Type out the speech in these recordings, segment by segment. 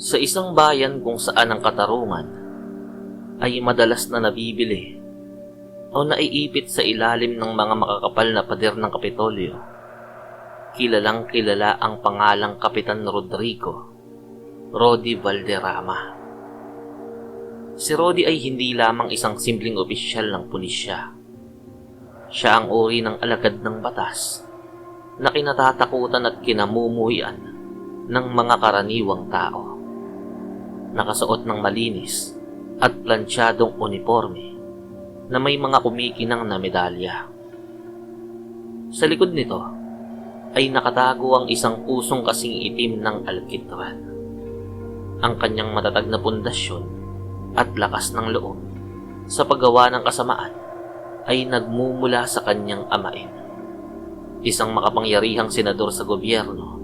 Sa isang bayan kung saan ang katarungan ay madalas na nabibili o naiipit sa ilalim ng mga makakapal na pader ng Kapitolyo, kilalang kilala ang pangalang Kapitan Rodrigo Rody Valderrama. Si Rody ay hindi lamang isang simpleng opisyal ng pulisya. Siya ang uri ng alagad ng batas na kinatatakutan at kinamumuhian ng mga karaniwang tao. Nakasuot ng malinis at plantsadong uniforme na may mga kumikinang na medalya. Sa likod nito ay nakatago ang isang pusong kasing itim ng alkitran. Ang kanyang matatag na pundasyon at lakas ng loob sa paggawa ng kasamaan ay nagmumula sa kanyang amain. Isang makapangyarihang senador sa gobyerno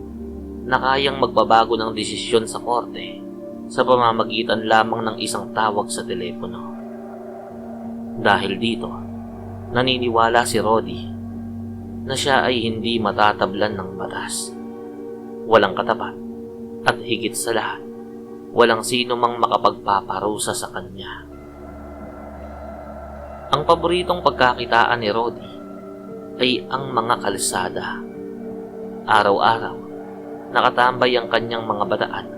na kayang magbabago ng desisyon sa korte sa pamamagitan lamang ng isang tawag sa telepono. Dahil dito, naniniwala si Rody na siya ay hindi matatablan ng batas. Walang katapat at higit sa lahat, walang sino mang makapagpaparusa sa kanya. Ang paboritong pagkakitaan ni Rody ay ang mga kalsada. Araw-araw, nakatambay ang kanyang mga bataan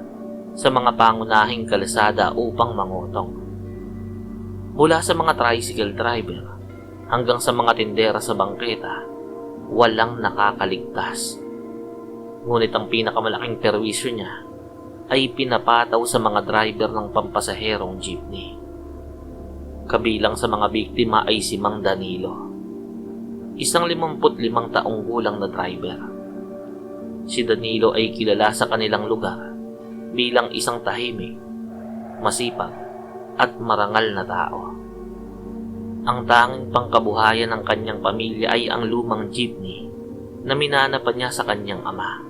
sa mga pangunahing kalsada upang mangutong. Mula sa mga tricycle driver hanggang sa mga tindera sa bangketa, walang nakakaligtas. Ngunit ang pinakamalaking perwisyo niya ay pinapataw sa mga driver ng pampasaherong jeepney. Kabilang sa mga biktima ay si Mang Danilo, isang 55 taong gulang na driver. Si Danilo ay kilala sa kanilang lugar bilang isang tahimik, masipag at marangal na tao. Ang tanging pangkabuhayan ng kanyang pamilya ay ang lumang jeepney na minana pa niya sa kanyang ama.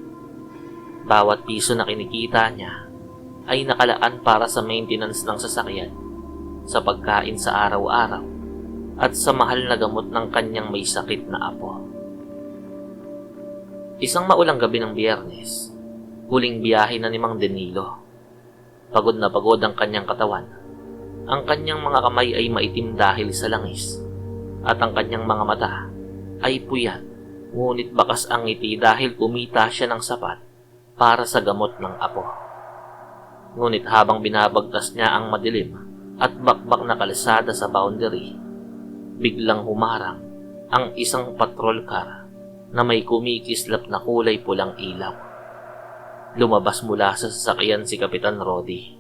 Bawat piso na kinikita niya ay nakalaan para sa maintenance ng sasakyan, sa pagkain sa araw-araw, at sa mahal na gamot ng kanyang may sakit na apo. Isang maulang gabi ng Biyernes, huling biyahe na ni Mang Danilo. Pagod na pagod ang kanyang katawan. Ang kanyang mga kamay ay maitim dahil sa langis, at ang kanyang mga mata ay puyat, ngunit bakas ang ngiti dahil kumita siya ng sapat para sa gamot ng apo. Ngunit habang binabagtas niya ang madilim at bakbak na kalsada sa boundary, biglang humarang ang isang patrol car na may kumikislap na kulay pulang ilaw. Lumabas mula sa sasakyan si Kapitan Rody,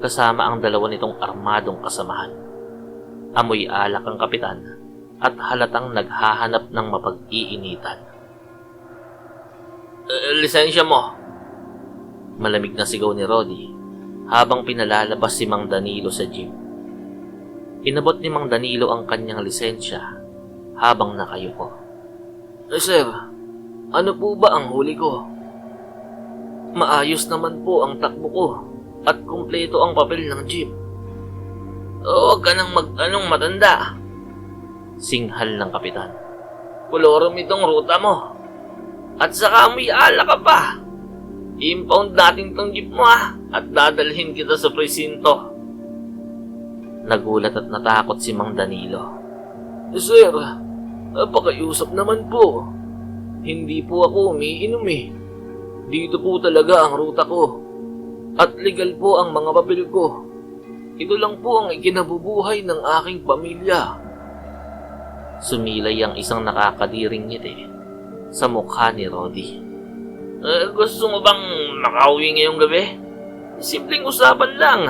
kasama ang dalawa nitong armadong kasamahan. Amoy alak ang kapitan at halatang naghahanap ng mapag-iinitan. Lisensya mo! Malamig na sigaw ni Rody habang pinalalabas si Mang Danilo sa jeep. Inabot ni Mang Danilo ang kanyang lisensya habang nakayuko. Sir, ano po ba ang huli ko? Maayos naman po ang takbo ko at kumpleto ang papel ng jeep. Huwag ka nang mag-anong matanda, singhal ng kapitan. Kolorom itong ruta mo. At saka may ala ka pa. I-impound natin tong jeep mo at dadalhin kita sa presinto. Nagulat at natakot si Mang Danilo. Sir, pakiusap naman po. Hindi po ako umiinom eh. Dito po talaga ang ruta ko. At legal po ang mga papel ko. Ito lang po ang ikinabubuhay ng aking pamilya. Sumilay ang isang nakakadiring ngiti sa mukha ni Rody. Gusto mo bang makauwi ngayong gabi? Simpleng usapan lang.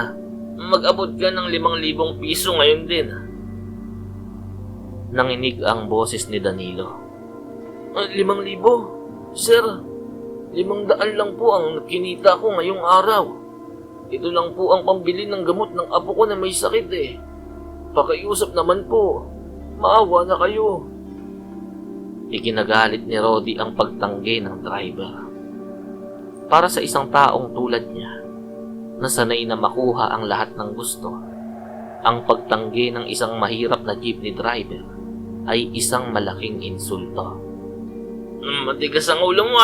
Mag-abot ka ng 5,000 piso ngayon din. Nanginig ang boses ni Danilo. 5,000? Sir, 500 lang po ang kinita ko ngayong araw. Ito lang po ang pambili ng gamot ng apo ko na may sakit eh. Pakiusap naman po. Maawa na kayo. Ikinagalit ni Rody ang pagtanggi ng driver. Para sa isang taong tulad niya, na sanay na makuha ang lahat ng gusto, ang pagtanggi ng isang mahirap na jeepney driver ay isang malaking insulto. Matigas ang ulo mo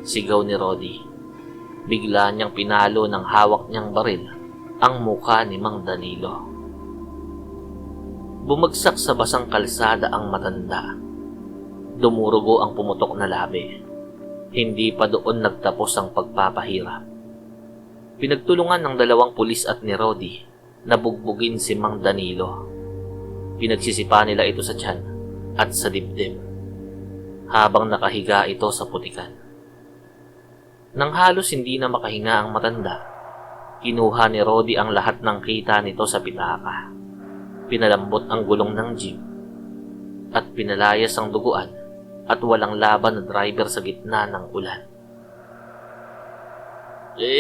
sigaw ni Rody. Bigla niyang pinalo ng hawak niyang baril ang mukha ni Mang Danilo. Bumagsak sa basang kalsada ang matanda. Dumurugo ang pumutok na labi. Hindi pa doon nagtapos ang pagpapahirap. Pinagtulungan ng dalawang pulis at ni Rodi na bugbugin si Mang Danilo. Pinagsisipa nila ito sa tiyan at sa dibdib habang nakahiga ito sa putikan. Nang halos hindi na makahinga ang matanda, kinuha ni Rodi ang lahat ng kita nito sa pitaka. Pinalambot ang gulong ng jeep at pinalayas ang duguan at walang laban na driver sa gitna ng ulan.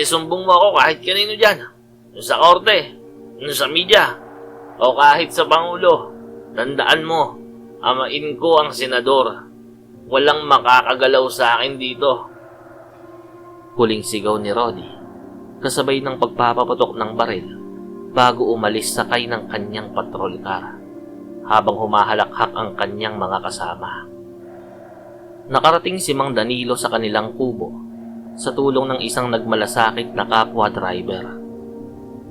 Sumbong mo ako kahit kanino dyan. Sa korte, sa media, o kahit sa Pangulo. Tandaan mo, amain ko ang senador. Walang makakagalaw sa akin dito. Huling sigaw ni Rodi, kasabay ng pagpapaputok ng baril bago umalis sakay ng kanyang patrol car habang humahalakhak ang kanyang mga kasama. Nakarating si Mang Danilo sa kanilang kubo sa tulong ng isang nagmalasakit na kapwa driver.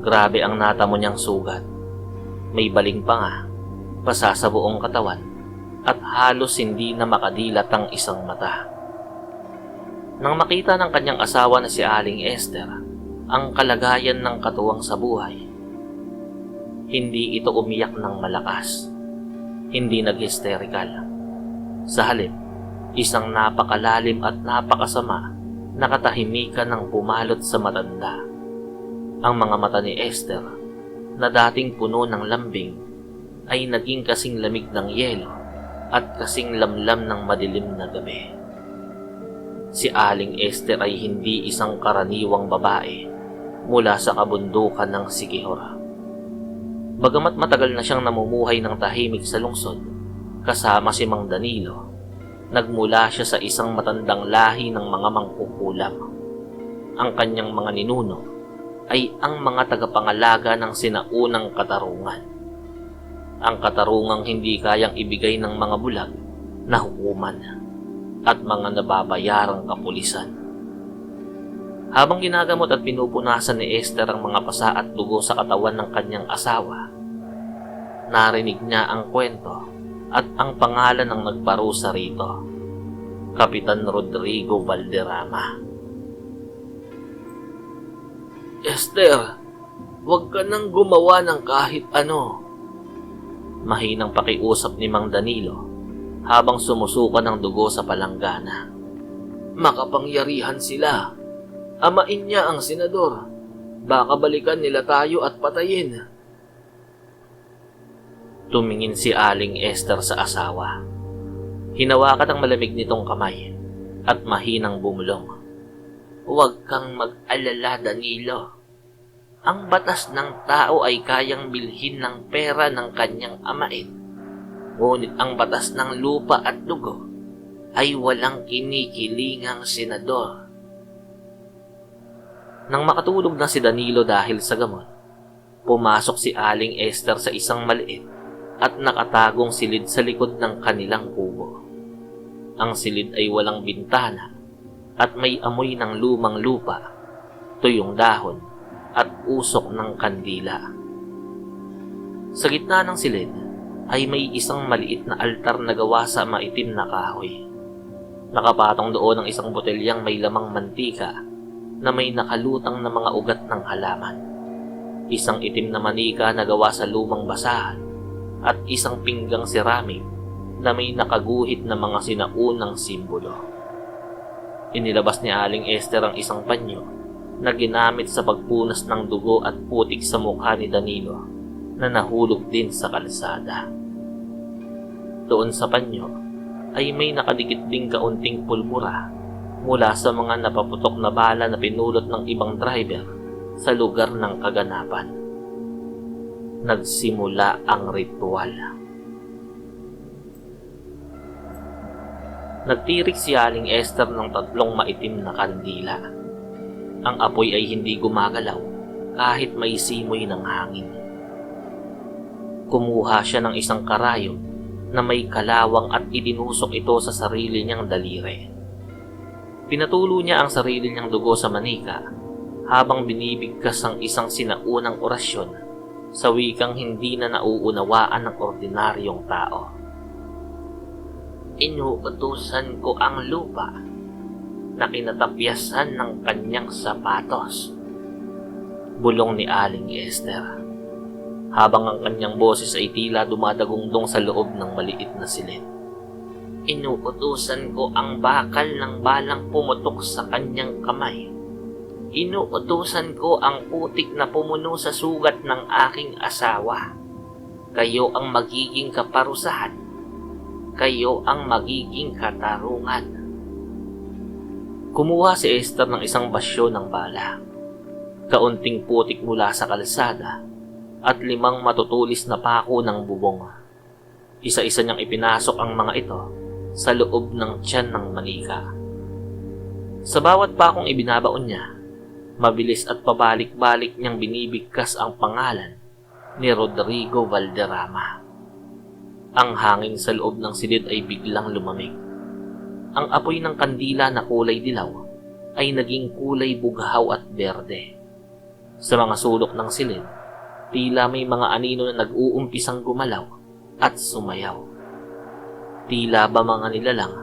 Grabe ang natamo niyang sugat. May baling pa nga, pasa sa buong katawan at halos hindi na makadilat ang isang mata. Nang makita ng kanyang asawa na si Aling Esther ang kalagayan ng katuwang sa buhay, hindi ito umiyak ng malakas. Hindi nag-hysterical. Sa halip, isang napakalalim at napakasama na katahimikan ng pumalot sa matanda. Ang mga mata ni Esther, na dating puno ng lambing, ay naging kasing lamig ng yelo at kasing lamlam ng madilim na gabi. Si Aling Esther ay hindi isang karaniwang babae mula sa kabundukan ng Siquijor. Bagamat matagal na siyang namumuhay ng tahimik sa lungsod, kasama si Mang Danilo, nagmula siya sa isang matandang lahi ng mga mangkukulam. Ang kanyang mga ninuno ay ang mga tagapangalaga ng sinaunang katarungan. Ang katarungang hindi kayang ibigay ng mga bulag na hukuman at mga nababayarang kapulisan. Habang ginagamot at pinupunasan ni Esther ang mga pasa at dugo sa katawan ng kanyang asawa, narinig niya ang kwento at ang pangalan ng nagparusa rito, Kapitan Rodrigo Valderrama. Esther, huwag ka nang gumawa ng kahit ano. Mahinang pakiusap ni Mang Danilo habang sumusuka ng dugo sa palanggana. Makapangyarihan sila. Amain niya ang senador. Baka balikan nila tayo at patayin. Tumingin si Aling Esther sa asawa. Hinawakan ang malamig nitong kamay at mahinang bumulong. Huwag kang mag-alala, Danilo. Ang batas ng tao ay kayang bilhin ng pera ng kanyang amain. Ngunit ang batas ng lupa at dugo ay walang kinikilingang senador. Nang makatulog na si Danilo dahil sa gamot, pumasok si Aling Esther sa isang maliit at nakatagong silid sa likod ng kanilang kubo. Ang silid ay walang bintana at may amoy ng lumang lupa, tuyong dahon at usok ng kandila. Sa gitna ng silid ay may isang maliit na altar na gawa sa maitim na kahoy. Nakapatong doon ang isang botelyang may lamang mantika na may nakalutang na mga ugat ng halaman. Isang itim na manika na gawa sa lumang basahan at isang pinggang ceramic na may nakaguhit na mga sinaunang simbolo. Inilabas ni Aling Esther ang isang panyo na ginamit sa pagpunas ng dugo at putik sa mukha ni Danilo na nahulog din sa kalsada. Doon sa panyo ay may nakadikit ding kaunting pulbura mula sa mga napaputok na bala na pinulot ng ibang driver sa lugar ng kaganapan. Nagsimula ang ritual. Nagtirik si Aling Esther ng 3 maitim na kandila. Ang apoy ay hindi gumagalaw kahit may simoy ng hangin. Kumuha siya ng isang karayom na may kalawang at idinusok ito sa sarili niyang daliri. Pinatulo niya ang sarili niyang dugo sa manika habang binibigkas ang isang sinaunang orasyon sa wikang hindi na nauunawaan ng ordinaryong tao. Inuutusan ko ang lupa na kinatapyasan ng kanyang sapatos. Bulong ni Aling Esther, habang ang kanyang boses ay tila dumadagungdong sa loob ng maliit na silid. Inuutusan ko ang bakal ng balang pumutok sa kanyang kamay. Inuutusan ko ang putik na pumuno sa sugat ng aking asawa. Kayo ang magiging kaparusahan. Kayo ang magiging katarungan. Kumuha si Esther ng isang basyo ng bala. Kaunting putik mula sa kalsada at 5 matutulis na pako ng bubong. Isa-isa niyang ipinasok ang mga ito sa loob ng tiyan ng manika. Sa bawat pakong ibinabaon niya, mabilis at pabalik-balik niyang binibigkas ang pangalan ni Rodrigo Valderrama. Ang hangin sa loob ng silid ay biglang lumamig. Ang apoy ng kandila na kulay dilaw ay naging kulay bughaw at berde. Sa mga sulok ng silid, tila may mga anino na nag-uumpisang gumalaw at sumayaw. Tila ba mga nilalang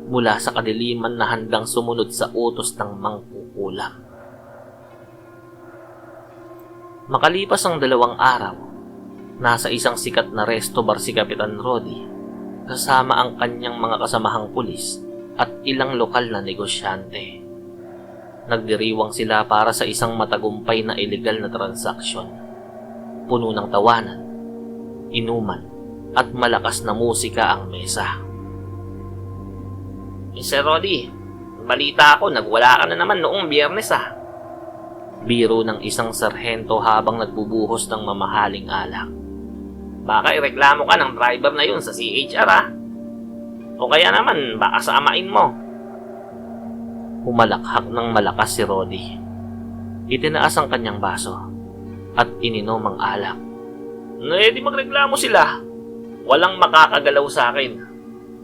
mula sa kadiliman na handang sumunod sa utos ng mangkukulam. Makalipas ang 2 araw, nasa isang sikat na resto bar si Kapitan Rodi kasama ang kanyang mga kasamahang pulis at ilang lokal na negosyante. Nagdiriwang sila para sa isang matagumpay na illegal na transaksyon. Puno ng tawanan, inuman, at malakas na musika ang mesa. Sir Rodi, balita ako, nagwala ka na naman noong Biyernes Biro ng isang sarhento habang nagbubuhos ng mamahaling alak. Baka ireklamo ka ng driver na yun sa CHR O kaya naman, baka samain mo. Humalakhak ng malakas si Rodi. Itinaas ang kanyang baso at ininom ang alak. Di magreklamo sila. Walang makakagalaw sa akin.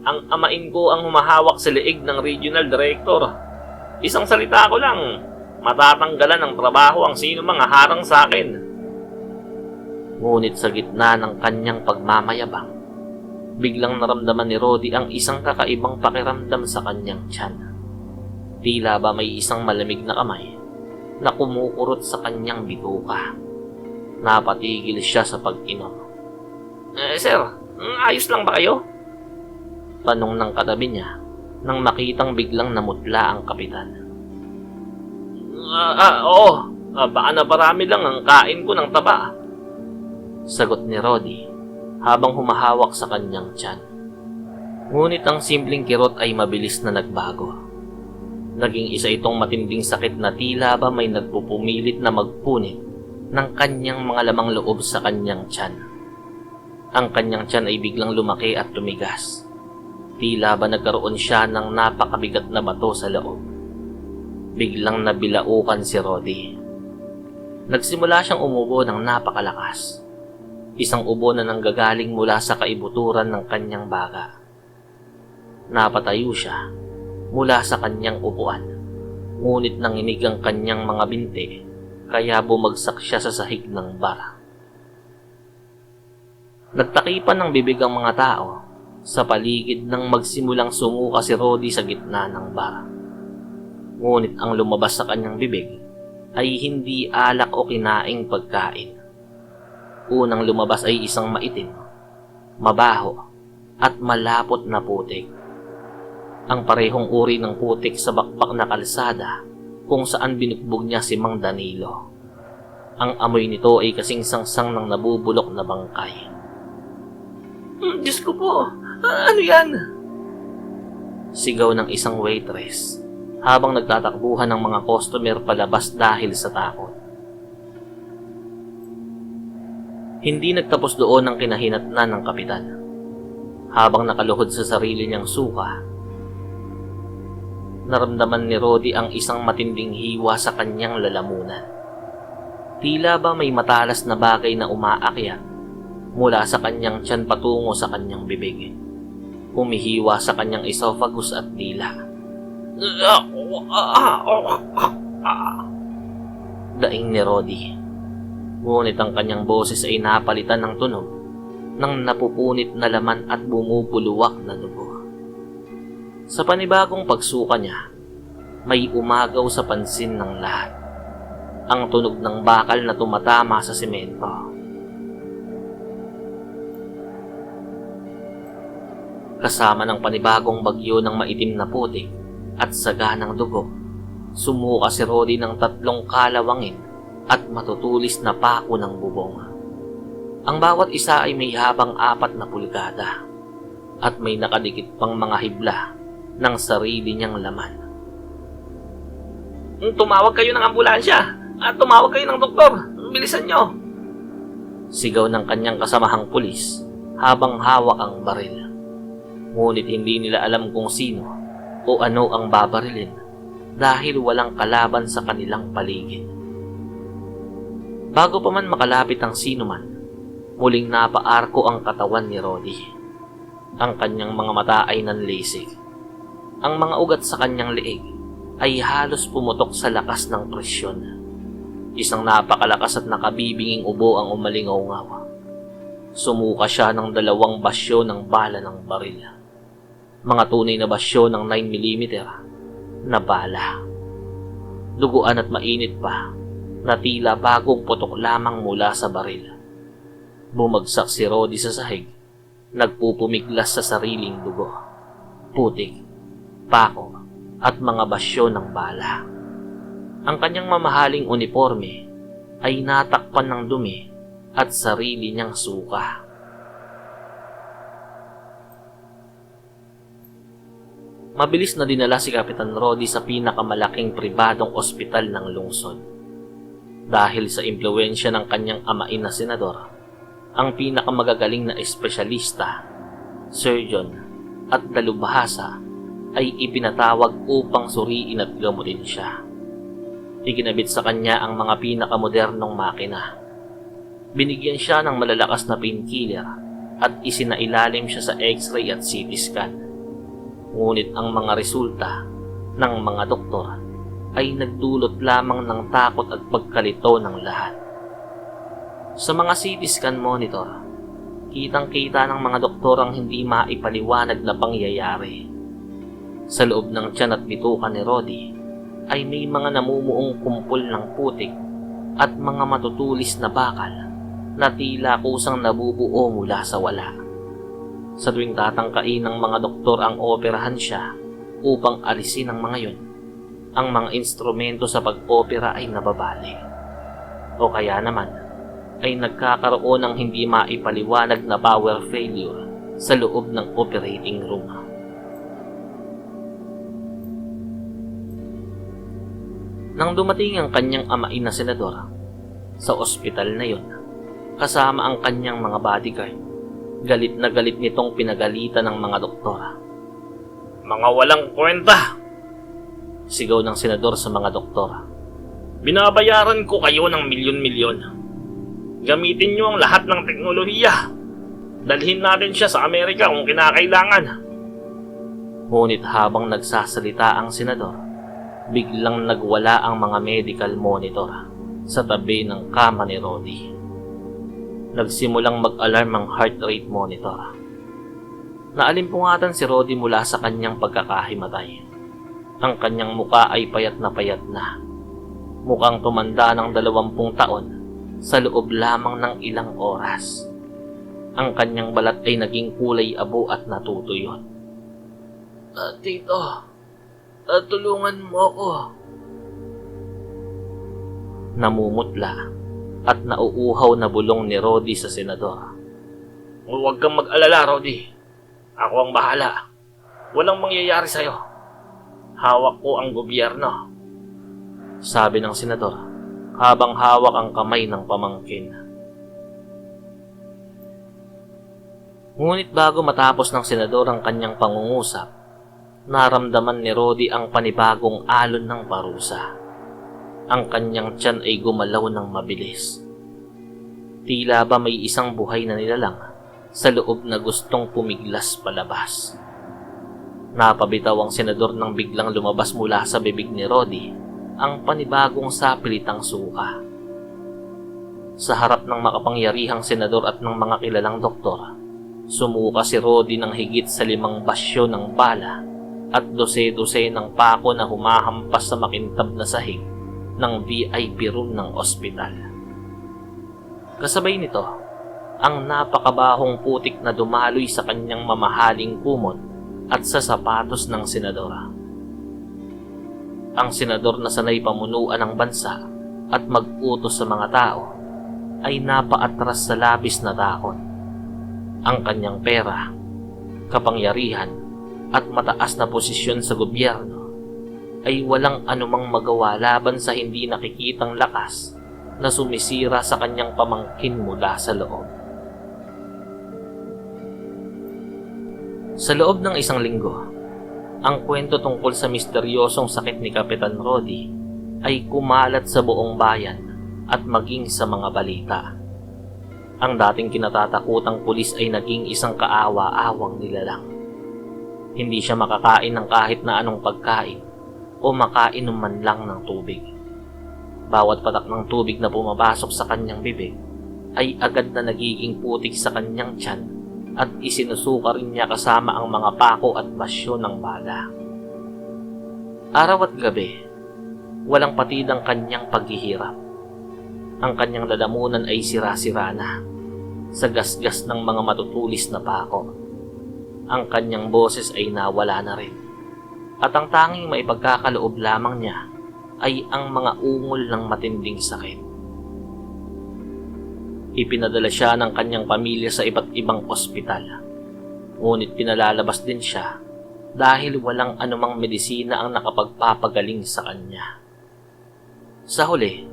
Ang amain ko ang humahawak sa leeg ng regional director. Isang salita ko lang, matatanggalan ng trabaho ang sino mga harang sa akin. Ngunit sa gitna ng kanyang pagmamayabang, biglang naramdaman ni Rodi ang isang kakaibang pakiramdam sa kanyang tiyan. Tila ba may isang malamig na kamay na kumukurot sa kanyang bituka. Napatigil siya sa pag-inom. Sir, ayos lang ba kayo? Tanong ng katabi niya nang makitang biglang namutla ang kapitan. Oo. Baka naparami lang ang kain ko ng taba. Sagot ni Rodi habang humahawak sa kanyang tiyan. Ngunit ang simpleng kirot ay mabilis na nagbago. Naging isa itong matinding sakit na tila ba may nagpupumilit na magpunit ng kanyang mga lamang loob sa kanyang tiyan. Ang kanyang tiyan ay biglang lumaki at tumigas. Tila ba nagkaroon siya ng napakabigat na bato sa loob. Biglang nabilaukan si Rodi. Nagsimula siyang umubo ng napakalakas. Isang ubo na nanggagaling mula sa kaibuturan ng kanyang baga. Napatayo siya mula sa kanyang upuan, ngunit nanginig ang kanyang mga binti, kaya bumagsak siya sa sahig ng bar. Nagtakipan ng bibig ang mga tao sa paligid nang magsimulang sumuka si Rodi sa gitna ng bar. Ngunit ang lumabas sa kanyang bibig ay hindi alak o kinaing pagkain. Unang lumabas ay isang maitim, mabaho, at malapot na putik. Ang parehong uri ng putik sa bakbak na kalsada kung saan binugbog niya si Mang Danilo. Ang amoy nito ay kasing sangsang ng nabubulok na bangkay. Diyos ko po, ano yan? Sigaw ng isang waitress habang nagtatakbuhan ng mga customer palabas dahil sa takot. Hindi nagtapos doon ang kinahinatnan ng kapitan. Habang nakaluhod sa sarili niyang suka, naramdaman ni Rodi ang isang matinding hiwa sa kanyang lalamunan. Tila ba may matalas na bagay na umaakyat mula sa kanyang tiyan patungo sa kanyang bibig. Humihiwa sa kanyang esophagus at dila. Daing ni Rodi. Ngunit ang kanyang boses ay napalitan ng tunog ng napupunit na laman at bumubuluwak na dugo. Sa panibagong pagsuka niya, may umagaw sa pansin ng lahat. Ang tunog ng bakal na tumatama sa semento. Kasama ng panibagong bagyo ng maitim na putik at saga ng dugo, sumuka si Rodi ng 3 kalawangin at matutulis na pako ng bubong. Ang bawat isa ay may habang 4 na pulgada at may nakadikit pang mga hibla ng sarili niyang laman. Tumawag kayo ng ambulansya at tumawag kayo ng doktor. Bilisan nyo! Sigaw ng kanyang kasamahang pulis habang hawak ang baril. Ngunit hindi nila alam kung sino o ano ang babarilin dahil walang kalaban sa kanilang paligid. Bago pa man makalapit ang sinuman, muling napaarko ang katawan ni Rodi. Ang kanyang mga mata ay nanlisik. Ang mga ugat sa kanyang leeg ay halos pumutok sa lakas ng presyon. Isang napakalakas at nakabibinging ubo ang umalingaw-ngaw. Sumuka siya ng 2 basyo ng bala ng baril. Mga tunay na basyo ng 9mm na bala. Duguan at mainit pa na tila bagong putok lamang mula sa baril. Bumagsak si Rodi sa sahig, nagpupumiglas sa sariling dugo, putik, pako at mga basyo ng bala. Ang kanyang mamahaling uniforme ay natakpan ng dumi at sarili niyang suka. Mabilis na dinala si Kapitan Rodi sa pinakamalaking pribadong ospital ng lungsod. Dahil sa impluwensya ng kanyang amain na senador, ang pinakamagagaling na espesyalista, surgeon at dalubhasa ay ipinatawag upang suriin at gamutin siya. Ikinabit sa kanya ang mga pinakamodernong makina. Binigyan siya ng malalakas na painkiller at isinailalim siya sa X-ray at CT scan. Ngunit ang mga resulta ng mga doktor ay nagdulot lamang ng takot at pagkalito ng lahat. Sa mga CT scan monitor, kitang-kita ng mga doktor ang hindi maipaliwanag na pangyayari. Sa loob ng tiyan at bituka ni Rodi ay may mga namumuong kumpol ng putik at mga matutulis na bakal na tila kusang nabubuo mula sa wala. Sa tuwing tatangkain ng mga doktor ang operahan siya upang alisin ang mga yun, ang mga instrumento sa pag-opera ay nababali. O kaya naman ay nagkakaroon ng hindi maipaliwanag na power failure sa loob ng operating room. Nang dumating ang kanyang amain na senador sa ospital na yun, kasama ang kanyang mga bodyguard, galit na galit nitong pinagalitan ng mga doktora. Mga walang kwenta! Sigaw ng senador sa mga doktora. Binabayaran ko kayo ng milyon-milyon. Gamitin nyo ang lahat ng teknolohiya. Dalhin natin siya sa Amerika kung kinakailangan. Ngunit habang nagsasalita ang senador, biglang nagwala ang mga medical monitor sa tabi ng kama ni Rodi. Nagsimulang mag-alarm ang heart rate monitor. Naalimpungatan si Rodi mula sa kanyang pagkakahimatay. Ang kanyang muka ay payat na. Mukhang tumanda ng 20 taon sa loob lamang ng ilang oras. Ang kanyang balat ay naging kulay abo at natutuyot. Tito, tulungan mo ako. Namumutla at nauuhaw na bulong ni Rodi sa senador. Huwag kang mag-alala, Rodi. Ako ang bahala. Walang mangyayari sa'yo. Hawak ko ang gobyerno, sabi ng senador habang hawak ang kamay ng pamangkin. Ngunit bago matapos ng senador ang kanyang pangungusap, naramdaman ni Rodi ang panibagong alon ng parusa. Ang kanyang tiyan ay gumalaw ng mabilis. Tila ba may isang buhay na nilalang sa loob na gustong pumiglas palabas. Napabitaw ang senador nang biglang lumabas mula sa bibig ni Rodi ang panibagong sapilitang suka. Sa harap ng makapangyarihang senador at ng mga kilalang doktor, sumuka si Rodi ng higit sa 5 basyo ng bala at 12 ng pako na humahampas sa makintab na sahig ng VIP room ng ospital. Kasabay nito, ang napakabahong putik na dumaloy sa kanyang mamahaling kumot at sa sapatos ng senadora. Ang senador na sanay pamunuan ng bansa at mag-utos sa mga tao ay napaatras sa labis na takot. Ang kanyang pera, kapangyarihan at mataas na posisyon sa gobyerno ay walang anumang magawa laban sa hindi nakikitang lakas na sumisira sa kanyang pamangkin mula sa loob. Sa loob ng 1 linggo, ang kwento tungkol sa misteryosong sakit ni Kapitan Rodi ay kumalat sa buong bayan at maging sa mga balita. Ang dating kinatatakutang pulis ay naging isang kaawa-awang nilalang. Hindi siya makakain ng kahit na anong pagkain o makainom man lang ng tubig. Bawat patak ng tubig na pumapasok sa kanyang bibig ay agad na nagiging putik sa kanyang tiyan at isinusuka rin niya kasama ang mga pako at basyo ng bala. Araw at gabi, walang patid ang kanyang paghihirap. Ang kanyang lalamunan ay sira-sira na, sa gasgas ng mga matutulis na pako. Ang kanyang boses ay nawala na rin, at ang tanging maipagkakaloob lamang niya ay ang mga ungol ng matinding sakit. Ipinadala siya ng kanyang pamilya sa iba't ibang ospital. Ngunit pinalalabas din siya dahil walang anumang medisina ang nakapagpapagaling sa kanya. Sa huli,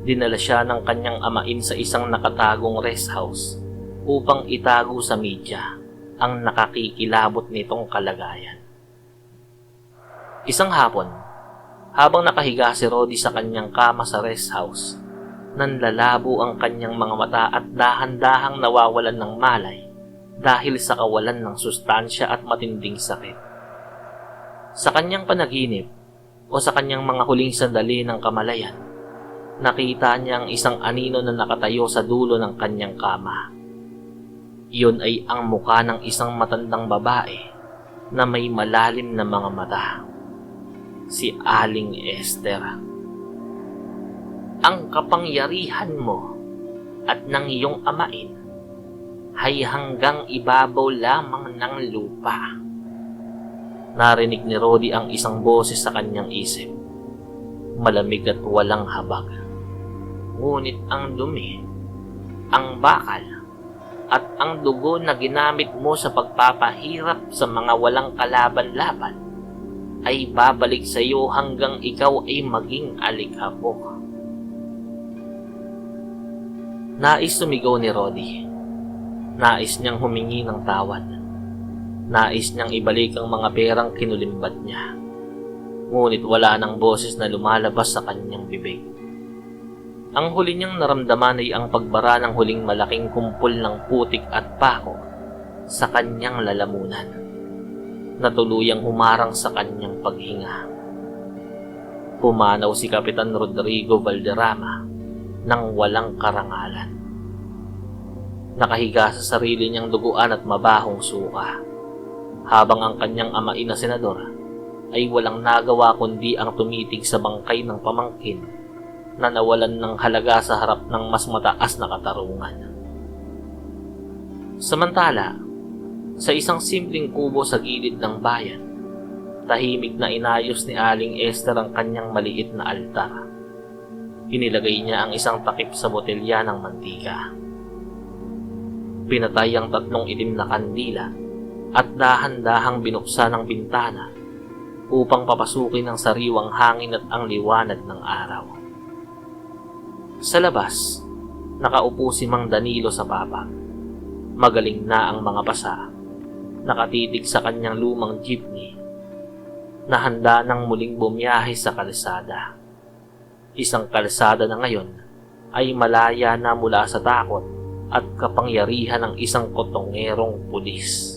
dinala siya ng kanyang amain sa isang nakatagong rest house upang itago sa media ang nakakikilabot nitong kalagayan. Isang hapon, habang nakahiga si Rodi sa kanyang kama sa rest house, nanlalabo ang kanyang mga mata at dahan-dahang nawawalan ng malay dahil sa kawalan ng sustansya at matinding sakit. Sa kanyang panaginip o sa kanyang mga huling sandali ng kamalayan, nakita niya ang isang anino na nakatayo sa dulo ng kanyang kama. Iyon ay ang mukha ng isang matandang babae na may malalim na mga mata. Si Aling Esther. Ang kapangyarihan mo at ng iyong amain ay hanggang ibabaw lamang ng lupa. Narinig ni Rodi ang isang boses sa kanyang isip. Malamig at walang habag. Ngunit ang dumi, ang bakal, at ang dugo na ginamit mo sa pagpapahirap sa mga walang kalaban-laban ay babalik sa iyo hanggang ikaw ay maging alikabok. Nais sumigaw ni Rodi. Nais niyang humingi ng tawad. Nais niyang ibalik ang mga perang kinulimbat niya. Ngunit wala nang boses na lumalabas sa kanyang bibig. Ang huli niyang naramdaman ay ang pagbara ng huling malaking kumpol ng putik at pako sa kanyang lalamunan, na tuluyang humarang sa kanyang paghinga. Pumanaw si Kapitan Rodrigo Valderrama nang walang karangalan. Nakahiga sa sarili niyang duguan at mabahong suka, habang ang kanyang amain na senador ay walang nagawa kundi ang tumitig sa bangkay ng pamangkin na nawalan ng halaga sa harap ng mas mataas na katarungan. Samantala, sa isang simpleng kubo sa gilid ng bayan, tahimik na inayos ni Aling Esther ang kanyang maliit na altar. Inilagay niya ang isang takip sa botelya ng mantika. Pinatay ang 3 itim na kandila at dahan-dahang binuksan ang bintana upang papasukin ang sariwang hangin at ang liwanag ng araw. Sa labas, nakaupo si Mang Danilo sa papag. Magaling na ang mga pasa. Nakatitig sa kanyang lumang jeepney na handa nang muling bumiyahe sa kalsada. Isang kalsada na ngayon ay malaya na mula sa takot at kapangyarihan ng isang kotongerong pulis.